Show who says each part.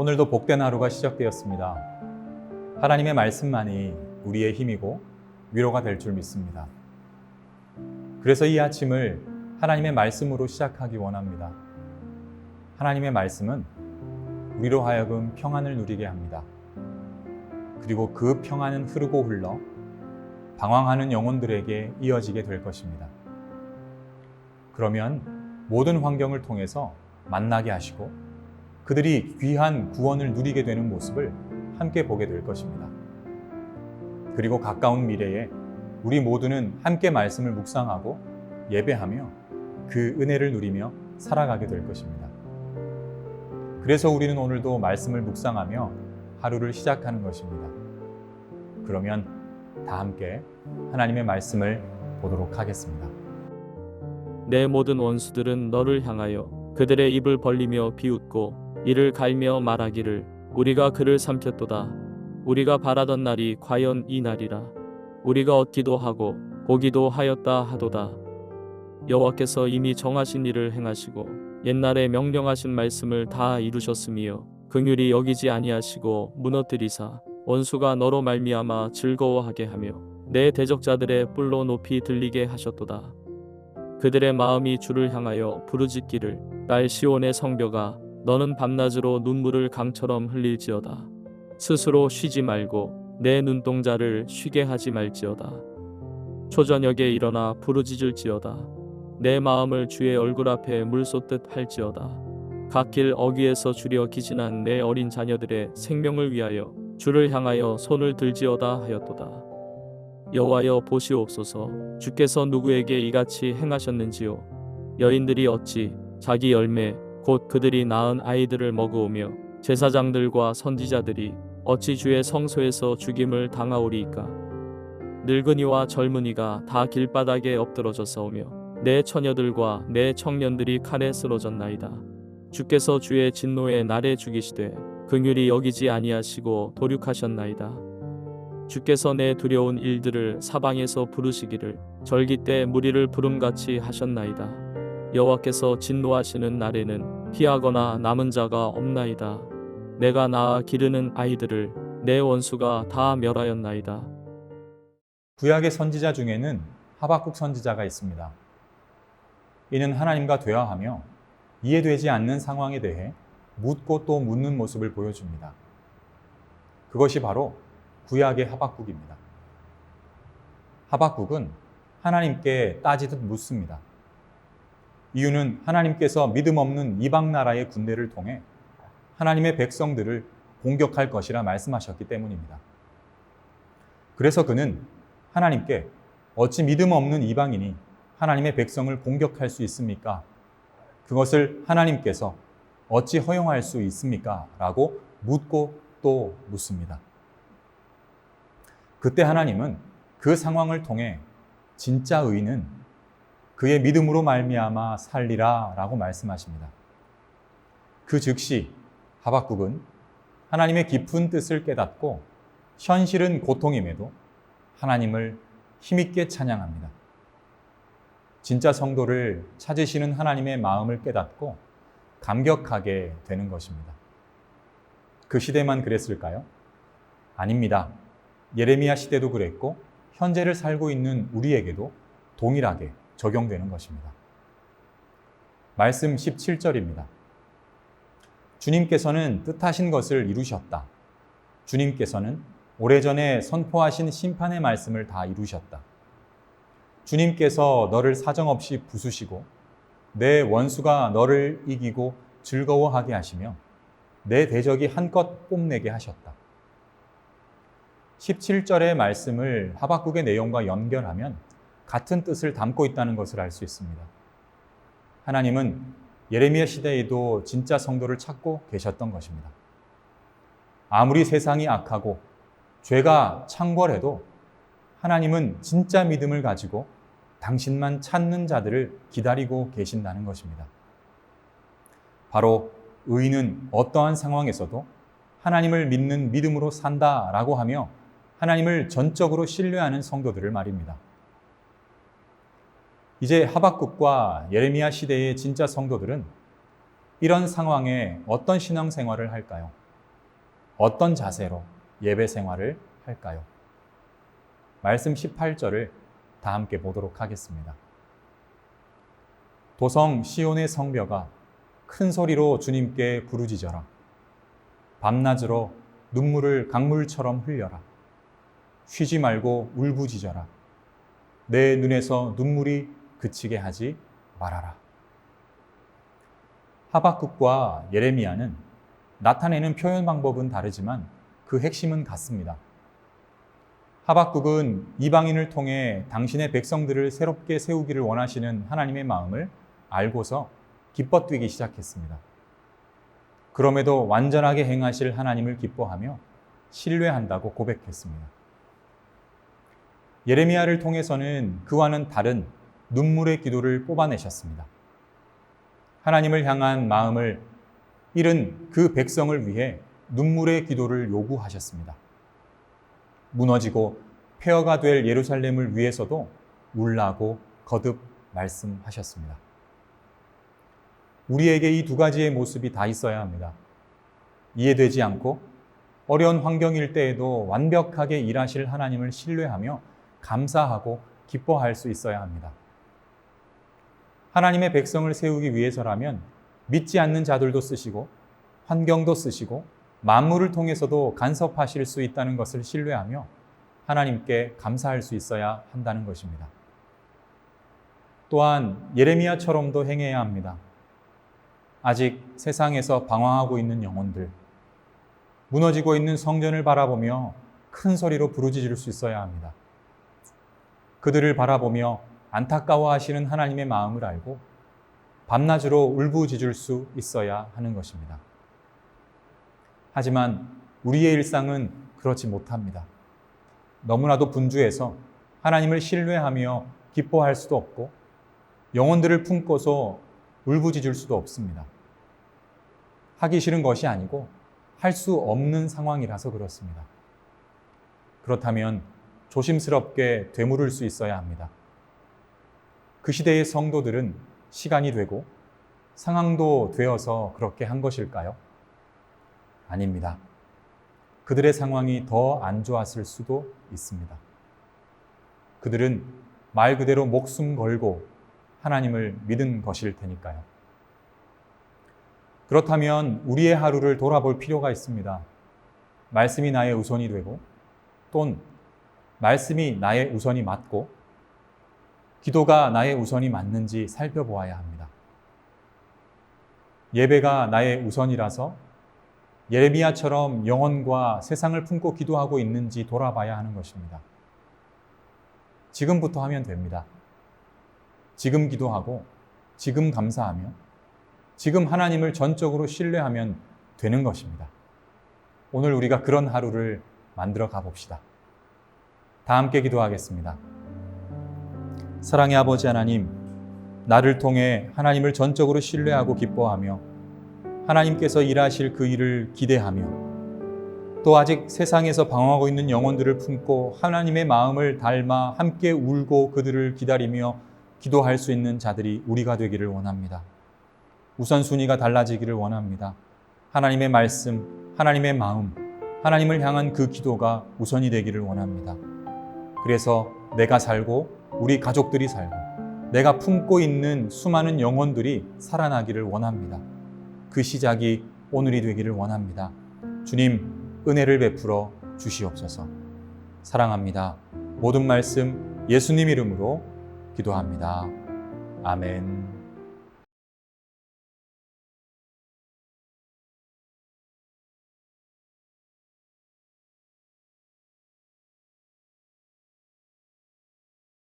Speaker 1: 오늘도 복된 하루가 시작되었습니다. 하나님의 말씀만이 우리의 힘이고 위로가 될 줄 믿습니다. 그래서 이 아침을 하나님의 말씀으로 시작하기 원합니다. 하나님의 말씀은 우리로 하여금 평안을 누리게 합니다. 그리고 그 평안은 흐르고 흘러 방황하는 영혼들에게 이어지게 될 것입니다. 그러면 모든 환경을 통해서 만나게 하시고 그들이 귀한 구원을 누리게 되는 모습을 함께 보게 될 것입니다. 그리고 가까운 미래에 우리 모두는 함께 말씀을 묵상하고 예배하며 그 은혜를 누리며 살아가게 될 것입니다. 그래서 우리는 오늘도 말씀을 묵상하며 하루를 시작하는 것입니다. 그러면 다 함께 하나님의 말씀을 보도록 하겠습니다.
Speaker 2: 내 모든 원수들은 너를 향하여 그들의 입을 벌리며 비웃고 이를 갈며 말하기를 우리가 그를 삼켰도다. 우리가 바라던 날이 과연 이 날이라. 우리가 얻기도 하고 보기도 하였다 하도다. 여호와께서 이미 정하신 일을 행하시고 옛날에 명령하신 말씀을 다 이루셨으며 긍휼히 여기지 아니하시고 무너뜨리사 원수가 너로 말미암아 즐거워하게 하며 내 대적자들의 뿔로 높이 들리게 하셨도다. 그들의 마음이 주를 향하여 부르짖기를 딸 시온의 성벽아 너는 밤낮으로 눈물을 강처럼 흘릴지어다. 스스로 쉬지 말고 내 눈동자를 쉬게 하지 말지어다. 초저녁에 일어나 부르짖을지어다. 내 마음을 주의 얼굴 앞에 물 쏟듯 할지어다. 갓길 어귀에서 주려 기진한 내 어린 자녀들의 생명을 위하여 주를 향하여 손을 들지어다 하였도다. 여호와여 보시옵소서. 주께서 누구에게 이같이 행하셨는지요. 여인들이 어찌 자기 열매 곧 그들이 낳은 아이들을 먹으오며 제사장들과 선지자들이 어찌 주의 성소에서 죽임을 당하오리이까. 늙은이와 젊은이가 다 길바닥에 엎드러졌사오며 내 처녀들과 내 청년들이 칼에 쓰러졌나이다. 주께서 주의 진노의 날에 죽이시되 긍휼히 여기지 아니하시고 도륙하셨나이다. 주께서 내 두려운 일들을 사방에서 부르시기를 절기 때 무리를 부름같이 하셨나이다. 여호와께서 진노하시는 날에는 피하거나 남은 자가 없나이다. 내가 낳아 기르는 아이들을 내 원수가 다 멸하였나이다.
Speaker 1: 구약의 선지자 중에는 하박국 선지자가 있습니다. 이는 하나님과 대화하며 이해되지 않는 상황에 대해 묻고 또 묻는 모습을 보여줍니다. 그것이 바로 구약의 하박국입니다. 하박국은 하나님께 따지듯 묻습니다. 이유는 하나님께서 믿음 없는 이방 나라의 군대를 통해 하나님의 백성들을 공격할 것이라 말씀하셨기 때문입니다. 그래서 그는 하나님께 어찌 믿음 없는 이방인이 하나님의 백성을 공격할 수 있습니까? 그것을 하나님께서 어찌 허용할 수 있습니까? 라고 묻고 또 묻습니다. 그때 하나님은 그 상황을 통해 진짜 의인은 그의 믿음으로 말미암아 살리라 라고 말씀하십니다. 그 즉시 하박국은 하나님의 깊은 뜻을 깨닫고 현실은 고통임에도 하나님을 힘있게 찬양합니다. 진짜 성도를 찾으시는 하나님의 마음을 깨닫고 감격하게 되는 것입니다. 그 시대만 그랬을까요? 아닙니다. 예레미야 시대도 그랬고 현재를 살고 있는 우리에게도 동일하게 적용되는 것입니다. 말씀 17절입니다. 주님께서는 뜻하신 것을 이루셨다. 주님께서는 오래전에 선포하신 심판의 말씀을 다 이루셨다. 주님께서 너를 사정없이 부수시고 내 원수가 너를 이기고 즐거워하게 하시며 내 대적이 한껏 뽐내게 하셨다. 17절의 말씀을 하박국의 내용과 연결하면 같은 뜻을 담고 있다는 것을 알 수 있습니다. 하나님은 예레미야 시대에도 진짜 성도를 찾고 계셨던 것입니다. 아무리 세상이 악하고 죄가 창궐해도 하나님은 진짜 믿음을 가지고 당신만 찾는 자들을 기다리고 계신다는 것입니다. 바로 의인은 어떠한 상황에서도 하나님을 믿는 믿음으로 산다라고 하며 하나님을 전적으로 신뢰하는 성도들을 말입니다. 이제 하박국과 예레미야 시대의 진짜 성도들은 이런 상황에 어떤 신앙생활을 할까요? 어떤 자세로 예배 생활을 할까요? 말씀 18절을 다 함께 보도록 하겠습니다. 도성 시온의 성벽아 큰 소리로 주님께 부르짖어라. 밤낮으로 눈물을 강물처럼 흘려라. 쉬지 말고 울부짖어라. 내 눈에서 눈물이 그치게 하지 말아라. 하박국과 예레미야는 나타내는 표현 방법은 다르지만 그 핵심은 같습니다. 하박국은 이방인을 통해 당신의 백성들을 새롭게 세우기를 원하시는 하나님의 마음을 알고서 기뻐 뛰기 시작했습니다. 그럼에도 완전하게 행하실 하나님을 기뻐하며 신뢰한다고 고백했습니다. 예레미야를 통해서는 그와는 다른 눈물의 기도를 뽑아내셨습니다. 하나님을 향한 마음을 잃은 그 백성을 위해 눈물의 기도를 요구하셨습니다. 무너지고 폐허가 될 예루살렘을 위해서도 울라고 거듭 말씀하셨습니다. 우리에게 이 두 가지의 모습이 다 있어야 합니다. 이해되지 않고 어려운 환경일 때에도 완벽하게 일하실 하나님을 신뢰하며 감사하고 기뻐할 수 있어야 합니다. 하나님의 백성을 세우기 위해서라면 믿지 않는 자들도 쓰시고 환경도 쓰시고 만물을 통해서도 간섭하실 수 있다는 것을 신뢰하며 하나님께 감사할 수 있어야 한다는 것입니다. 또한 예레미야처럼도 행해야 합니다. 아직 세상에서 방황하고 있는 영혼들, 무너지고 있는 성전을 바라보며 큰 소리로 부르짖을 수 있어야 합니다. 그들을 바라보며 안타까워하시는 하나님의 마음을 알고 밤낮으로 울부짖을 수 있어야 하는 것입니다. 하지만 우리의 일상은 그렇지 못합니다. 너무나도 분주해서 하나님을 신뢰하며 기뻐할 수도 없고 영혼들을 품고서 울부짖을 수도 없습니다. 하기 싫은 것이 아니고 할 수 없는 상황이라서 그렇습니다. 그렇다면 조심스럽게 되물을 수 있어야 합니다. 그 시대의 성도들은 시간이 되고 상황도 되어서 그렇게 한 것일까요? 아닙니다. 그들의 상황이 더 안 좋았을 수도 있습니다. 그들은 말 그대로 목숨 걸고 하나님을 믿은 것일 테니까요. 그렇다면 우리의 하루를 돌아볼 필요가 있습니다. 말씀이 나의 우선이 되고 또는 말씀이 나의 우선이 맞고 기도가 나의 우선이 맞는지 살펴보아야 합니다. 예배가 나의 우선이라서 예레미야처럼 영혼과 세상을 품고 기도하고 있는지 돌아봐야 하는 것입니다. 지금부터 하면 됩니다. 지금 기도하고 지금 감사하며 지금 하나님을 전적으로 신뢰하면 되는 것입니다. 오늘 우리가 그런 하루를 만들어 가봅시다. 다 함께 기도하겠습니다. 사랑의 아버지 하나님, 나를 통해 하나님을 전적으로 신뢰하고 기뻐하며 하나님께서 일하실 그 일을 기대하며 또 아직 세상에서 방황하고 있는 영혼들을 품고 하나님의 마음을 닮아 함께 울고 그들을 기다리며 기도할 수 있는 자들이 우리가 되기를 원합니다. 우선순위가 달라지기를 원합니다. 하나님의 말씀, 하나님의 마음, 하나님을 향한 그 기도가 우선이 되기를 원합니다. 그래서 내가 살고 우리 가족들이 살고 내가 품고 있는 수많은 영혼들이 살아나기를 원합니다. 그 시작이 오늘이 되기를 원합니다. 주님, 은혜를 베풀어 주시옵소서. 사랑합니다. 모든 말씀 예수님 이름으로 기도합니다. 아멘.